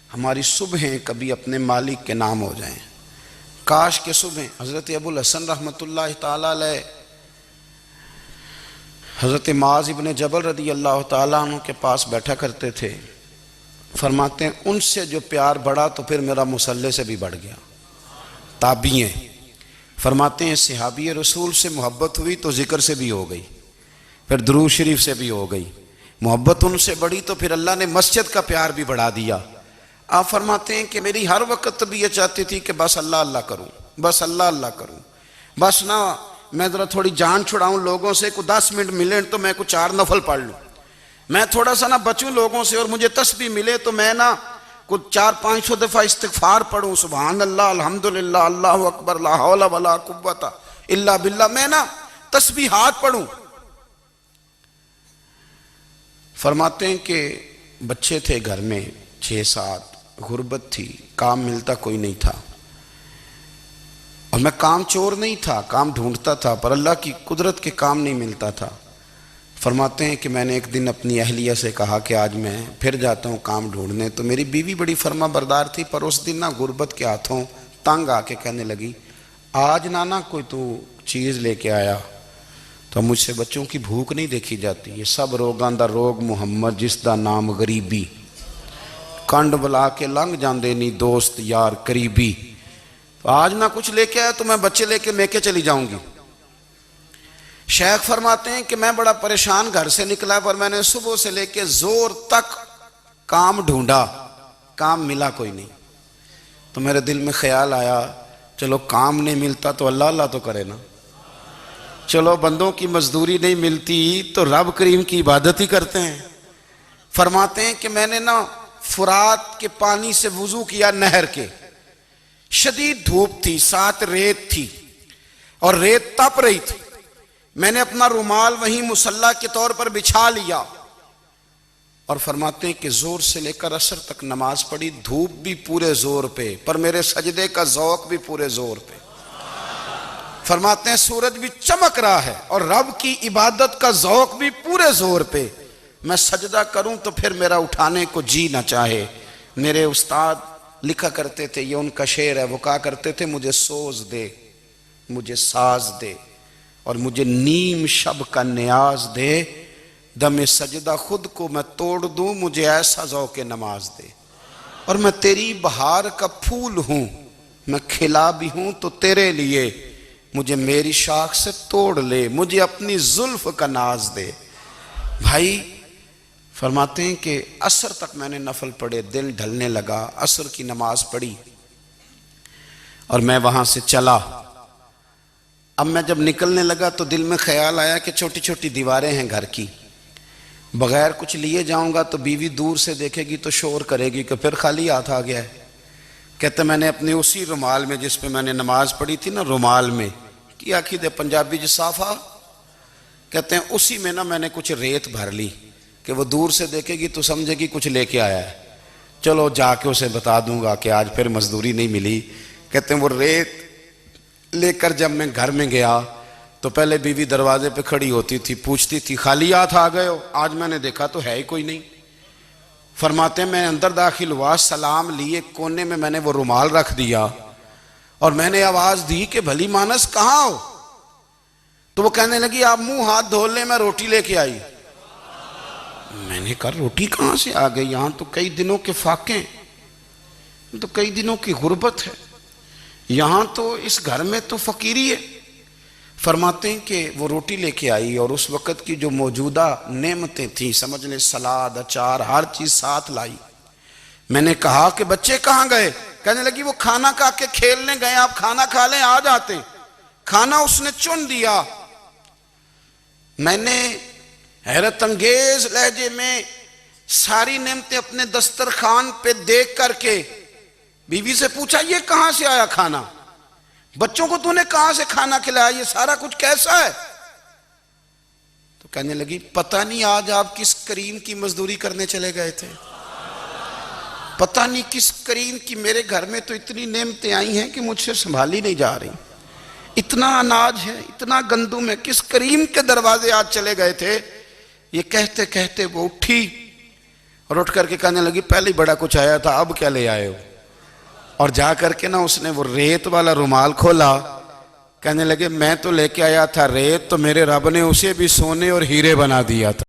ہماری صبحیں کبھی اپنے مالک کے نام ہو جائیں۔ کاش کے صبح حضرت ابو الحسن رحمۃ اللہ تعالیٰ علیہ حضرت معاذ ابن جبل رضی اللہ تعالیٰ عنہ کے پاس بیٹھا کرتے تھے۔ فرماتے ہیں ان سے جو پیار بڑھا تو پھر میرا مصلی سے بھی بڑھ گیا۔ تابعی ہیں، فرماتے ہیں صحابی رسول سے محبت ہوئی تو ذکر سے بھی ہو گئی، پھر درود شریف سے بھی ہو گئی۔ محبت ان سے بڑھی تو پھر اللہ نے مسجد کا پیار بھی بڑھا دیا۔ آپ فرماتے ہیں کہ میری ہر وقت بھی یہ چاہتی تھی کہ بس اللہ اللہ کروں، بس اللہ اللہ کروں، بس نہ میں ذرا تھوڑی جان چھڑاؤں لوگوں سے، کوئی 10 منٹ ملے تو میں کوئی 4 نفل پڑھ لوں، میں تھوڑا سا نہ بچوں لوگوں سے، اور مجھے تسبیح ملے تو میں نہ کچھ 400-500 دفعہ استغفار پڑھوں، سبحان اللہ الحمدللہ اللہ اکبر لا حول ولا قوت الا باللہ، میں نہ تسبیحات پڑھوں۔ فرماتے ہیں کہ بچے تھے گھر میں 6-7، غربت تھی، کام ملتا کوئی نہیں تھا، اور میں کام چور نہیں تھا، کام ڈھونڈتا تھا، پر اللہ کی قدرت کے کام نہیں ملتا تھا۔ فرماتے ہیں کہ میں نے ایک دن اپنی اہلیہ سے کہا کہ آج میں پھر جاتا ہوں کام ڈھونڈنے، تو میری بیوی بڑی فرما بردار تھی، پر اس دن نہ غربت کے ہاتھوں تنگ آ کے کہنے لگی آج نانا کوئی تو چیز لے کے آیا، تو مجھ سے بچوں کی بھوک نہیں دیکھی جاتی، یہ سب روگاں دا روگ محمد جس دا نام غریبی، کنڈ بلا کے لنگ جاندے نہیں دوست یار قریبی، تو آج نہ کچھ لے کے آیا تو میں بچے لے کے میکے چلی جاؤں گی۔ شیخ فرماتے ہیں کہ میں بڑا پریشان گھر سے نکلا، پر میں نے صبح سے لے کے زور تک کام ڈھونڈا، کام ملا کوئی نہیں، تو میرے دل میں خیال آیا چلو کام نہیں ملتا تو اللہ اللہ تو کرے نا، چلو بندوں کی مزدوری نہیں ملتی تو رب کریم کی عبادت ہی کرتے ہیں۔ فرماتے ہیں کہ میں نے نا فرات کے پانی سے وضو کیا، نہر کے، شدید دھوپ تھی، ساتھ ریت تھی اور ریت تپ رہی تھی، میں نے اپنا رومال وہیں مصلی کے طور پر بچھا لیا، اور فرماتے ہیں کہ زور سے لے کر عصر تک نماز پڑھی، دھوپ بھی پورے زور پہ، پر میرے سجدے کا ذوق بھی پورے زور پہ۔ فرماتے ہیں سورج بھی چمک رہا ہے اور رب کی عبادت کا ذوق بھی پورے زور پہ، میں سجدہ کروں تو پھر میرا اٹھانے کو جی نہ چاہے۔ میرے استاد لکھا کرتے تھے، یہ ان کا شعر ہے، وہ کہا کرتے تھے مجھے سوز دے، مجھے ساز دے، اور مجھے نیم شب کا نیاز دے، دم سجدہ خود کو میں توڑ دوں، مجھے ایسا ذوق نماز دے، اور میں تیری بہار کا پھول ہوں، میں کھلا بھی ہوں تو تیرے لیے، مجھے میری شاخ سے توڑ لے، مجھے اپنی زلف کا ناز دے۔ بھائی فرماتے ہیں کہ عصر تک میں نے نفل پڑھے، دل ڈھلنے لگا، عصر کی نماز پڑھی اور میں وہاں سے چلا۔ اب میں جب نکلنے لگا تو دل میں خیال آیا کہ چھوٹی چھوٹی دیواریں ہیں گھر کی، بغیر کچھ لیے جاؤں گا تو بیوی دور سے دیکھے گی تو شور کرے گی کہ پھر خالی ہاتھ آ گیا ہے۔ کہتے میں نے اپنے اسی رومال میں جس پہ میں نے نماز پڑھی تھی نا، رومال میں کی آخی دے پنجابی جسافہ، کہتے ہیں اسی میں نا میں نے کچھ ریت بھر لی کہ وہ دور سے دیکھے گی تو سمجھے گی کچھ لے کے آیا ہے، چلو جا کے اسے بتا دوں گا کہ آج پھر مزدوری نہیں ملی۔ کہتے ہیں وہ ریت لے کر جب میں گھر میں گیا تو پہلے بیوی دروازے پہ کھڑی ہوتی تھی، پوچھتی تھی خالی ہاتھ آ گئے ہو؟ آج میں نے دیکھا تو ہے ہی کوئی نہیں۔ فرماتے ہیں میں اندر داخل ہوا، سلام لیے، کونے میں نے وہ رومال رکھ دیا اور میں نے آواز دی کہ بھلی مانس کہاں ہو؟ تو وہ کہنے لگی آپ منہ ہاتھ دھو لیں، میں روٹی لے کے آئی۔ میں نے کہا روٹی کہاں سے آ گئی؟ یہاں تو کئی دنوں کے فاقے، تو کئی دنوں کی غربت ہے، یہاں تو اس گھر میں تو فقیری ہے۔ فرماتے ہیں کہ وہ روٹی لے کے آئی اور اس وقت کی جو موجودہ نعمتیں تھیں، سمجھ لیں سلاد، اچار، ہر چیز ساتھ لائی۔ میں نے کہا کہ بچے کہاں گئے؟ کہنے لگی وہ کھانا کھا کے کھیلنے گئے، آپ کھانا کھا لیں آ جاتے۔ کھانا اس نے چن دیا۔ میں نے حیرت انگیز لہجے میں ساری نعمتیں اپنے دسترخوان پہ دیکھ کر کے بیوی سے پوچھا یہ کہاں سے آیا کھانا؟ بچوں کو تو نے کہاں سے کھانا کھلایا؟ یہ سارا کچھ کیسا ہے؟ تو کہنے لگی پتہ نہیں آج آپ کس کریم کی مزدوری کرنے چلے گئے تھے، پتہ نہیں کس کریم کی، میرے گھر میں تو اتنی نعمتیں آئی ہیں کہ مجھ سے سنبھالی نہیں جا رہی، اتنا اناج ہے، اتنا گندم ہے، کس کریم کے دروازے آج چلے گئے تھے؟ یہ کہتے کہتے وہ اٹھی اور اٹھ کر کے کہنے لگی پہلے ہی بڑا کچھ آیا تھا، اب کیا لے آئے ہو؟ اور جا کر کے نا اس نے وہ ریت والا رومال کھولا، کہنے لگے میں تو لے کے آیا تھا ریت، تو میرے رب نے اسے بھی سونے اور ہیرے بنا دیا تھا۔